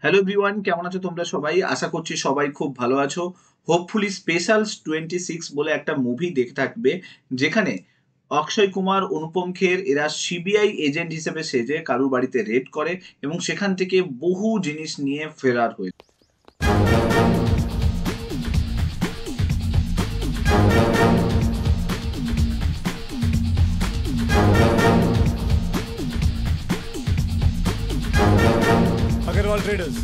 Hello everyone, কেমন আছো তোমরা সবাই? আশা করছি সবাই খুব ভালো আছো। হোপফুলি স্পেশালস 26 বলে একটা মুভি দেখে থাকবে, যেখানে অক্ষয় কুমার, অনুপম খের এরা সিবিআই এজেন্ট হিসেবে সেজে কারুর বাড়িতে রেড করে এবং সেখান থেকে বহু জিনিস নিয়ে ফেরার হয়েছে। अग्रवाल ट्रेडर्स,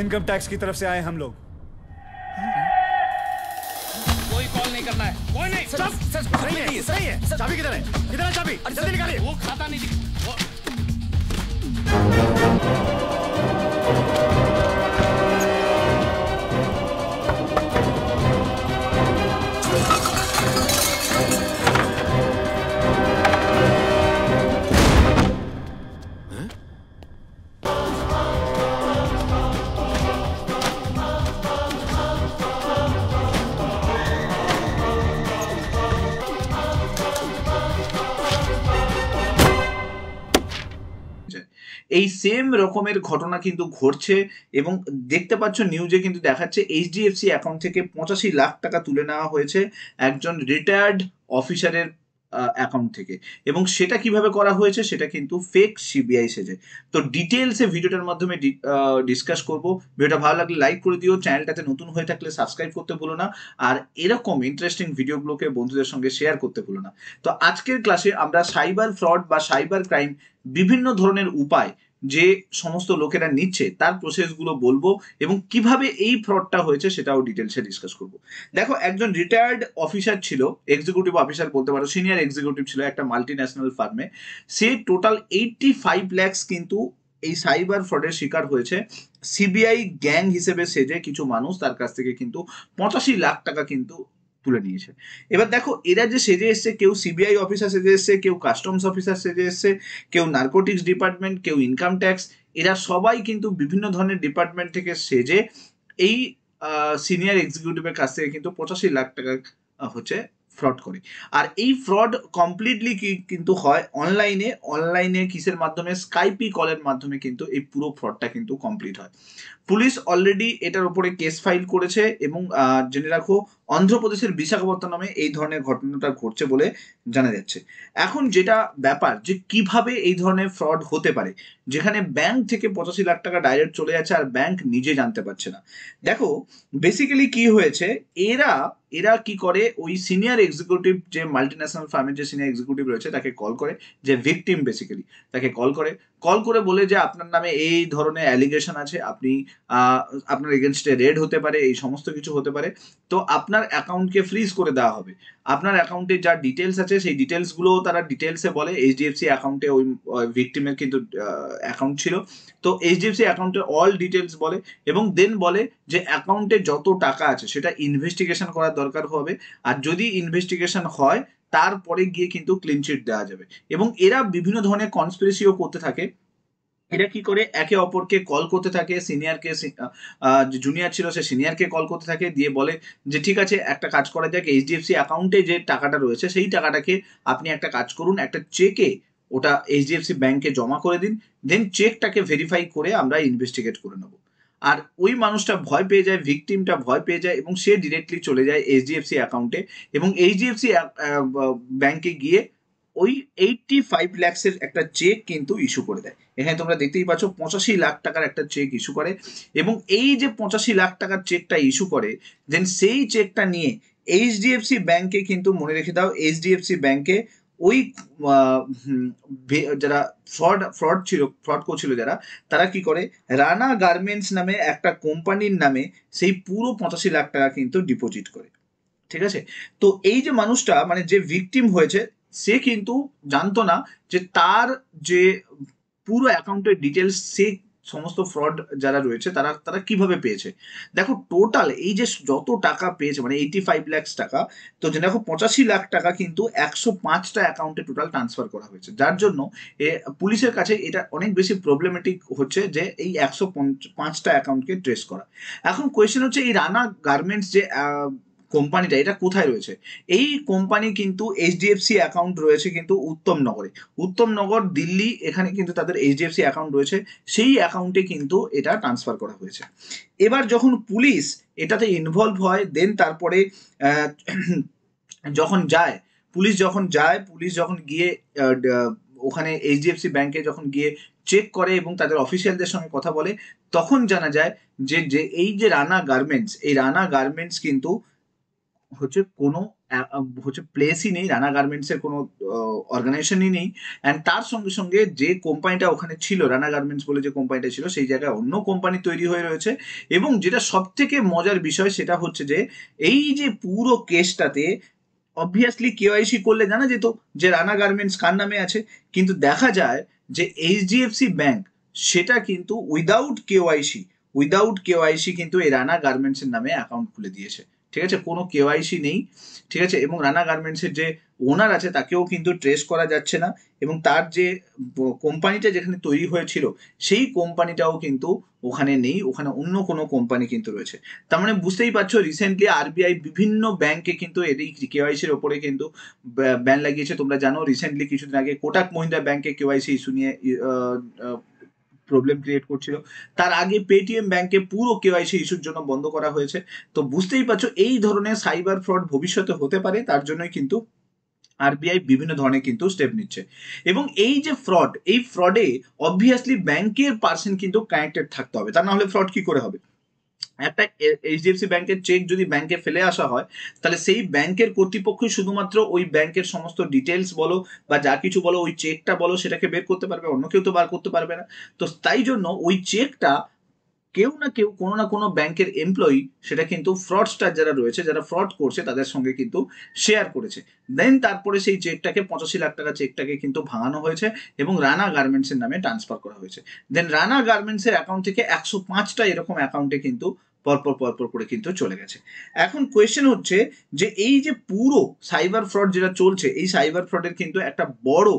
इनकम टैक्स की तरफ से आए हम लोग। कोई कॉल नहीं करना है, कोई नहीं। सही है। चाबी किधर है? किधर है चाबी? जल्दी निकालिए। वो खाता नहीं वो... এই সেম রকমের ঘটনা কিন্তু ঘটছে এবং দেখতে পাচ্ছ নিউজে কিন্তু দেখাচ্ছে এইচডিএফসি অ্যাকাউন্ট থেকে 85 লাখ টাকা তুলে নেওয়া হয়েছে একজন রিটায়ার্ড অফিসারের অ্যাকাউন্ট থেকে। এবং সেটা কিভাবে করা হয়েছে সেটা কিন্তু ফেক সিবিআই সেজে। তো ডিটেলসে ভিডিওটার মাধ্যমে ডিসকাস করব। ভিডিওটা ভালো লাগলে লাইক করে দিও, চ্যানেলটাতে নতুন হয়ে থাকলে সাবস্ক্রাইব করতে ভুলো না, আর এরকম ইন্টারেস্টিং ভিডিওগুলোকে বন্ধুদের সঙ্গে শেয়ার করতে ভুলো না। তো আজকের ক্লাসে আমরা সাইবার ফ্রড বা সাইবার ক্রাইম বিভিন্ন ধরনের উপায় যে সমস্ত লোকেরা নিচ্ছে তার প্রসেসগুলো বলবো এবং কিভাবে এই ফ্রডটা হয়েছে সেটাও ডিটেলসে ডিসকাস করব। দেখো, একজন রিটায়ার্ড অফিসার ছিল, এক্সিকিউটিভ অফিসার বলতে পারো, সিনিয়র এক্সিকিউটিভ ছিল একটা মাল্টি ন্যাশনাল ফার্মে। সে টোটাল 85 ল্যাক্স কিন্তু এই সাইবার ফ্রডের শিকার হয়েছে। সিবিআই গ্যাং হিসেবে সেজে কিছু মানুষ তার কাছ থেকে কিন্তু 85 লাখ টাকা কিন্তু তুলে নিয়েছে। এবার দেখো, এরা যে সেজে এসছে, কেউ সিবিআই অফিসার সেজে এসছে, কেউ কাস্টমস অফিসার সেজে এসছে, কেউ নার্কোটিক্স ডিপার্টমেন্ট, কেউ ইনকাম ট্যাক্স, এরা সবাই কিন্তু বিভিন্ন ধরনের ডিপার্টমেন্ট থেকে সেজে এই সিনিয়র এক্সিকিউটিভের কাছ থেকে কিন্তু 85 লাখ টাকা হচ্ছে ফ্রড করে। আর এই ফ্রড কমপ্লিটলি কিন্তু হয় অনলাইনে কিসের মাধ্যমে? স্কাইপি কলের মাধ্যমে কিন্তু এই পুরো ফ্রডটা কিন্তু কমপ্লিট হয়। পুলিশ অলরেডি এটার উপরে কেস ফাইল করেছে এবং জেনে রাখো, অন্ধ্রপ্রদেশের বিশাখাপত্তনমে এই ধরনের ঘটনাটা ঘটছে বলে জানা যাচ্ছে। এখন যেটা ব্যাপার, যে কিভাবে এই ধরনের ফ্রড হতে পারে, যেখানে ব্যাংক থেকে 85 লাখ টাকা ডাইরেক্ট চলে যাচ্ছে আর ব্যাংক নিজে জানতে পারছে না। দেখো, বেসিক্যালি কি হয়েছে, এরা এরা কি করে, ওই সিনিয়র এক্সিকিউটিভ যে মাল্টি ন্যাশনাল ফার্মের যে সিনিয়র এক্সিকিউটিভ রয়েছে তাকে কল করে, যে ভিকটিম বেসিক্যালি তাকে কল করে বলে যে আপনার নামে এই ধরনের অ্যালিগেশন আছে, আপনি আপনার এগেনস্টে রেড হতে পারে, এই সমস্ত কিছু হতে পারে, তো আপনার অ্যাকাউন্টকে ফ্রিজ করে দেওয়া হবে। আপনার অ্যাকাউন্টে যা ডিটেলস আছে সেই ডিটেলসগুলো তারা ডিটেলসে বলে। এইচডিএফসি অ্যাকাউন্টে ওই ভিকটিমের কিন্তু অ্যাকাউন্ট ছিল, তো এইচডিএফসি অ্যাকাউন্টের অল ডিটেলস বলে এবং দেন বলে যে অ্যাকাউন্টে যত টাকা আছে সেটা ইনভেস্টিগেশন করার দরকার হবে, আর যদি ইনভেস্টিগেশন হয় তারপরে গিয়ে কিন্তু ক্লিন চিট দেওয়া যাবে। এবং এরা বিভিন্ন ধরনের কনস্পিরেসিও করতে থাকে। এরা কি করে, একে অপরকে কল করতে থাকে, সিনিয়রকে, যে জুনিয়র ছিল সে সিনিয়রকে কল করতে থাকে, দিয়ে বলে যে ঠিক আছে, একটা কাজ করা যাক, এইচডিএফসি অ্যাকাউন্টে যে টাকাটা রয়েছে সেই টাকাটাকে আপনি একটা কাজ করুন, একটা চেকে ওটা এইচডিএফসি ব্যাংকে জমা করে দিন, দেন চেকটাকে ভেরিফাই করে আমরা ইনভেস্টিগেট করে নেব। আর ওই মানুষটা ভয় পেয়ে যায়, ভিকটিমটা ভয় পেয়ে যায় এবং সে ডিরেক্টলি চলে যায় এইচডিএফসি অ্যাকাউন্টে এবং এইচডিএফসি ব্যাংকে গিয়ে ওই 85 ল্যাক্সের একটা চেক কিন্তু ইস্যু করে দেয়। এখানে তোমরা দেখতেই পাচ্ছ 85 লাখ টাকার একটা চেক ইস্যু করে এবং এই যে 85 লাখ টাকার চেকটা ইস্যু করে, দেন সেই চেকটা নিয়ে এইচডিএফসি ব্যাংকে কিন্তু, মনে রেখে দাও, এইচডিএফসি ব্যাংকে ওই যারা ফ্রড করছিল যারা, তারা কি করে, রানা গার্মেন্টস নামে একটা কোম্পানির নামে সেই পুরো 85 লাখ টাকা কিন্তু ডিপোজিট করে। ঠিক আছে, তো এই যে মানুষটা, মানে যে ভিকটিম হয়েছে, সে কিন্তু জানতো না যে তার যে পুরো অ্যাকাউন্টের ডিটেলস, সে সমস্ত ফ্রড যারা রয়েছে তারা তারা কিভাবে পেয়েছে। দেখো, টোটাল এই যে যত টাকা পেয়েছে, মানে 85 লাখ টাকা, তো যে দেখো 85 লাখ টাকা কিন্তু 105টা অ্যাকাউন্টে টোটাল ট্রান্সফার করা হয়েছে, যার জন্য পুলিশের কাছে এটা অনেক বেশি প্রবলেমেটিক হচ্ছে যে এই 105টা অ্যাকাউন্টকে ট্রেস করা। এখন কোয়েশ্চেন হচ্ছে, এই রানা গার্মেন্টস যে কোম্পানিটা এটা কোথায় রয়েছে? এই কোম্পানি কিন্তু এইচডিএফসি অ্যাকাউন্ট রয়েছে কিন্তু উত্তমনগরে, উত্তমনগর দিল্লি, এখানে কিন্তু তাদের এইচডিএফসি অ্যাকাউন্ট রয়েছে, সেই অ্যাকাউন্টে কিন্তু এটা ট্রান্সফার করা হয়েছে। এবার যখন পুলিশ এটাতে ইনভলভ হয়, দেন তারপরে যখন যায় পুলিশ যখন গিয়ে ওখানে এইচডিএফসি ব্যাংকে যখন গিয়ে চেক করে এবং তাদের অফিসিয়ালদের সঙ্গে কথা বলে, তখন জানা যায় যে এই যে রানা গার্মেন্টস, এই রানা গার্মেন্টস কিন্তু হচ্ছে কোনো হচ্ছে প্লেসই নেই, রানা গার্মেন্টসের কোনো অর্গানাইজেশনই নেই। অ্যান্ড তার সঙ্গে সঙ্গে যে কোম্পানিটা ওখানে ছিল, রানা গার্মেন্টস বলে যে কোম্পানিটা ছিল, সেই জায়গায় অন্য কোম্পানি তৈরি হয়ে রয়েছে। এবং যেটা সব থেকে মজার বিষয় সেটা হচ্ছে যে এই যে পুরো কেসটাতে অবভিয়াসলি কেওয়াইসি করলে জানা যেত যে রানা গার্মেন্টস কার নামে আছে, কিন্তু দেখা যায় যে এইচডিএফসি ব্যাংক সেটা কিন্তু উইদাউট কেওয়াইসি কিন্তু এই রানা গার্মেন্টসের নামে অ্যাকাউন্ট খুলে দিয়েছে। ঠিক আছে, কোনো কেওয়াইসি নেই। ঠিক আছে, এবং রানা গার্মেন্টসের যে ওনার আছে তাকেও কিন্তু ট্রেস করা যাচ্ছে না, এবং তার যে কোম্পানিটা যেখানে তৈরি হয়েছিল সেই কোম্পানিটাও কিন্তু ওখানে নেই, ওখানে অন্য কোনো কোম্পানি কিন্তু রয়েছে। তার মানে বুঝতেই পারছো, রিসেন্টলি আরবিআই বিভিন্ন ব্যাংকে কিন্তু এই কেওয়াইসির ওপরে কিন্তু ব্যান লাগিয়েছে। তোমরা জানো রিসেন্টলি কিছুদিন আগে কোটাক মহিন্দ্রা ব্যাংকে কেওয়াইসি ইস্যু নিয়ে প্রবলেম ক্রিয়েট করছিল, তার আগে পেটিএম ব্যাংকে পুরো কেওয়াইসি ইস্যুর জন্য বন্ধ করা হয়েছে। তো বুঝতেই পারছো এই ধরনের সাইবার ফ্রড ভবিষ্যতে হতে পারে, তার জন্যই কিন্তু আরবিআই বিভিন্ন ধরনের কিন্তু স্টেপ নিচ্ছে। এবং এই যে ফ্রড, এই ফ্রডে অবভিয়াসলি ব্যাংকের পার্সন কিন্তু কানেক্টেড থাকতে হবে, তা না হলে ফ্রড কি করে হবে? একটা এইচডিএফসি ব্যাংকের চেক যদি ব্যাংকে ফেলে আসা হয়, তাহলে সেই ব্যাংকের কর্তৃপক্ষই শুধুমাত্র ওই ব্যাংকের সমস্ত ডিটেলস বলো বা যা কিছু বলো, ওই চেকটা বলো, সেটাকে বের করতে পারবে, অন্য কেউ তো বার করতে পারবে না। তো তাই জন্য ওই চেকটা কেউ না কেউ, কোনো না কোনো ব্যাংকের এমপ্লয়ি সেটা কিন্তু ফ্রডস্টার যারা রয়েছে, যারা ফ্রড করছে তাদের সঙ্গে কিন্তু শেয়ার করেছে। দেন তারপরে সেই চেকটাকে 85 লাখ টাকা চেকটাকে কিন্তু ভাঙানো হয়েছে এবং রানা গার্মেন্টসের নামে ট্রান্সফার করা হয়েছে। দেন রানা গার্মেন্টসের অ্যাকাউন্ট থেকে 105টা এরকম অ্যাকাউন্টে কিন্তু পরপর করে কিন্তু চলে গেছে। এখন কোয়েশ্চেন হচ্ছে যে এই যে পুরো সাইবার ফ্রড যেটা চলছে, এই সাইবার ফ্রডের কিন্তু একটা বড়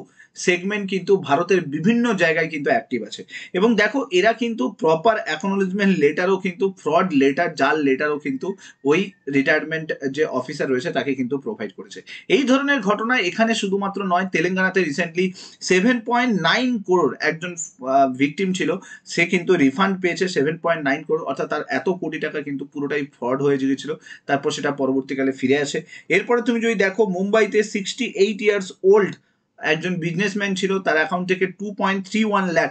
সেগমেন্ট কিন্তু ভারতের বিভিন্ন জায়গায় কিন্তু অ্যাক্টিভ আছে। এবং দেখো এরা কিন্তু প্রপার অ্যাকনোলেজমেন্ট লেটারও কিন্তু, ফ্রড লেটার, জাল লেটারও কিন্তু ওই রিটায়ারমেন্ট যে অফিসার রয়েছে তাকে কিন্তু প্রোভাইড করেছে। এই ধরনের ঘটনা এখানে শুধুমাত্র নয়, তেলেঙ্গানাতে রিসেন্টলি 7.9 করোড় একজন ভিকটিম ছিল, সে কিন্তু রিফান্ড পেয়েছে 7.9 করোড়, অর্থাৎ তার এত কোটি টাকা কিন্তু পুরোটাই ফ্রড হয়ে গিয়েছিল, তারপর সেটা পরবর্তীকালে ফিরে আসে। এরপরে তুমি যদি দেখো মুম্বাইতে 68 ইয়ার্স ওল্ড একজন বিজনেসম্যান ছিল, তার অ্যাকাউন্ট থেকে 2.31 লাখ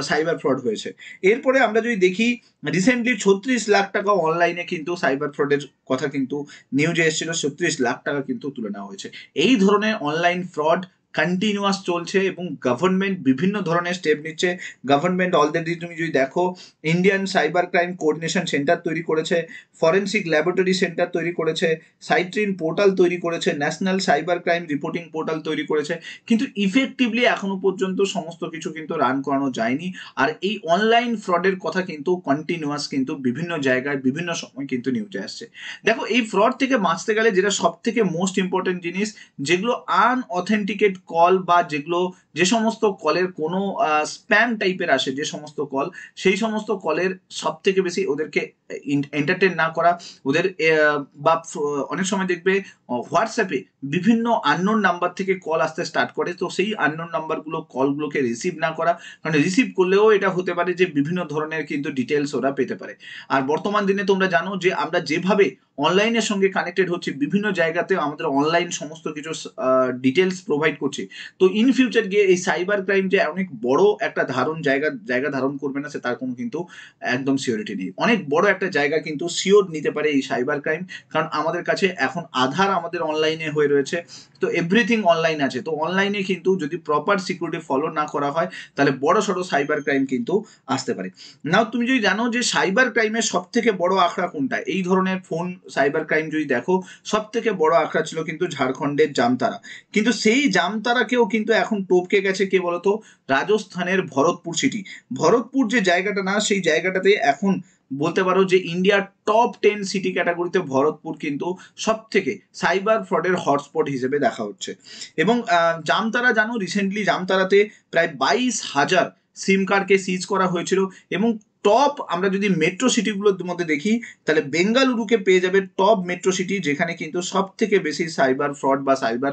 সাইবার ফ্রড হয়েছে। এরপরে আমরা যদি দেখি রিসেন্টলি 36 লাখ টাকা অনলাইনে কিন্তু সাইবার ফ্রডের কথা কিন্তু নিউজে এসেছিল, 36 লাখ টাকা কিন্তু তুলে নেওয়া হয়েছে। এই ধরনের অনলাইন ফ্রড কন্টিনিউয়াস চলছে এবং গভর্নমেন্ট বিভিন্ন ধরনের স্টেপ নিচ্ছে। গভর্নমেন্ট অলরেডি তুমি যদি দেখো Indian cyber crime coordination centre তৈরি করেছে, ফরেন্সিক ল্যাবরেটরি সেন্টার তৈরি করেছে, সাইট্রিন পোর্টাল তৈরি করেছে, national cyber crime reporting portal তৈরি করেছে, কিন্তু ইফেক্টিভলি এখনো পর্যন্ত সমস্ত কিছু কিন্তু রান করানো যায়নি। আর এই অনলাইন ফ্রডের কথা কিন্তু কন্টিনিউয়াস কিন্তু বিভিন্ন জায়গায় বিভিন্ন সময় কিন্তু নিউজে আসছে। দেখো এই ফ্রড থেকে বাঁচতে গেলে যেটা সব থেকে মোস্ট ইম্পর্টেন্ট জিনিস, যেগুলো আনঅথেন্টিকেট কল বা যেগুলো যে সমস্ত কলের কোনো স্প্যাম টাইপের আসে, যে সমস্ত কল, সেই সমস্ত কলের সব থেকে বেশি ওদেরকে এন্টারটেন না করা, ওদের বা অনেক সময় দেখবে হোয়াটসঅ্যাপে বিভিন্ন আননোন নাম্বার থেকে কল আসতে স্টার্ট করে, তো সেই আননোন নাম্বারগুলো কলগুলোকে রিসিভ না করা, কারণ রিসিভ করলেও এটা হতে পারে যে বিভিন্ন ধরনের কিন্তু ডিটেলস ওরা পেতে পারে। আর বর্তমান দিনে তোমরা জানো যে আমরা যেভাবে অনলাইনের সঙ্গে কানেক্টেড হচ্ছে, বিভিন্ন জায়গাতে আমাদের অনলাইন সমস্ত কিছু ডিটেলস প্রোভাইড করছে। তো ইন ফিউচার গিয়ে এই সাইবার ক্রাইম যে অনেক বড় একটা জায়গা ধারণ করবে না, সে তার কোনো কিন্তু একদম সিওরিটি নেই। অনেক বড় একটা জায়গা কিন্তু সিওর নিতে পারে এই সাইবার ক্রাইম, কারণ আমাদের কাছে এখন আধার আমাদের অনলাইনে হয়ে রয়েছে, তো এভরিথিং অনলাইন আছে। তো অনলাইনে কিন্তু যদি প্রপার সিকিউরিটি ফলো না করা হয়, তাহলে বড় সড়ো সাইবার ক্রাইম কিন্তু আসতে পারে। নাও তুমি যদি জানো যে সাইবার ক্রাইমের সব থেকে বড় আখড়া কোনটা, এই ধরনের ফোন সাইবার ক্রাইম যদি দেখো, সব থেকে বড় আখড়া ছিল কিন্তু ঝাড়খণ্ডের জামতারা। কিন্তু সেই জামতারাকেও কিন্তু এখন টপকে গেছে কে বলতো, রাজস্থানের ভরতপুর সিটি। ভরতপুর যে জায়গাটা না, সেই জায়গাটাতে এখন বলতে পারো যে ইন্ডিয়ার টপ 10 সিটি ক্যাটাগরিতে ভরতপুর কিন্তু সব থেকে সাইবার ফ্রডের হটস্পট হিসেবে দেখা হচ্ছে। এবং জামতারা জানো, রিসেন্টলি জামতারাতে প্রায় 22,000 সিম কার্ডকে সিজ করা হয়েছিল এবং টপ আমরা যদি মেট্রো সিটিগুলোর মধ্যে দেখি তাহলে বেঙ্গালুরুকে পেয়ে যাবে টপ মেট্রো সিটি, যেখানে কিন্তু সব থেকে বেশি সাইবার ফ্রড বা সাইবার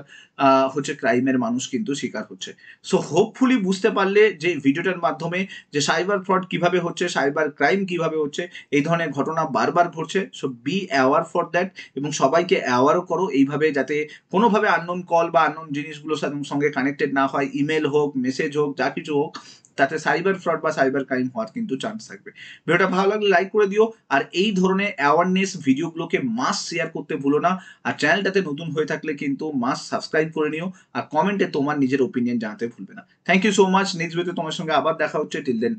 হচ্ছে ক্রাইমের মানুষ কিন্তু শিকার হচ্ছে। সো হোপফুলি বুঝতে পারলে যে ভিডিওটার মাধ্যমে যে সাইবার ফ্রড কিভাবে হচ্ছে, সাইবার ক্রাইম কিভাবে হচ্ছে, এই ধরনের ঘটনা বারবার ঘটছে। So be aware for that, এবং সবাইকে অ্যাওয়ারও করো এইভাবে, যাতে কোনোভাবে আননোন কল বা আননোন জিনিসগুলোর সঙ্গে কানেক্টেড না হয়। ইমেল হোক, মেসেজ হোক, যা কিছু হোক, তাতে সাইবার ফ্রড বা সাইবার ক্রাইম হওয়ার কিন্তু চান্স থাকবে। ভিডিওটা ভালো লাগলে লাইক করে দিও, আর এই ধরনের অ্যাওয়ারনেস ভিডিওগুলোকে মাস শেয়ার করতে ভুলো না। আর চ্যানেলটাতে নতুন হয়ে থাকলে কিন্তু মাস সাবস্ক্রাইব করে নিও, আর কমেন্টে তোমার নিজের ওপিনিয়ন জানাতে ভুলবে না। Thank you so much. Next ভিডিওতে তোমার সঙ্গে আবার দেখা হচ্ছে। Till then,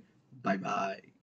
bye by.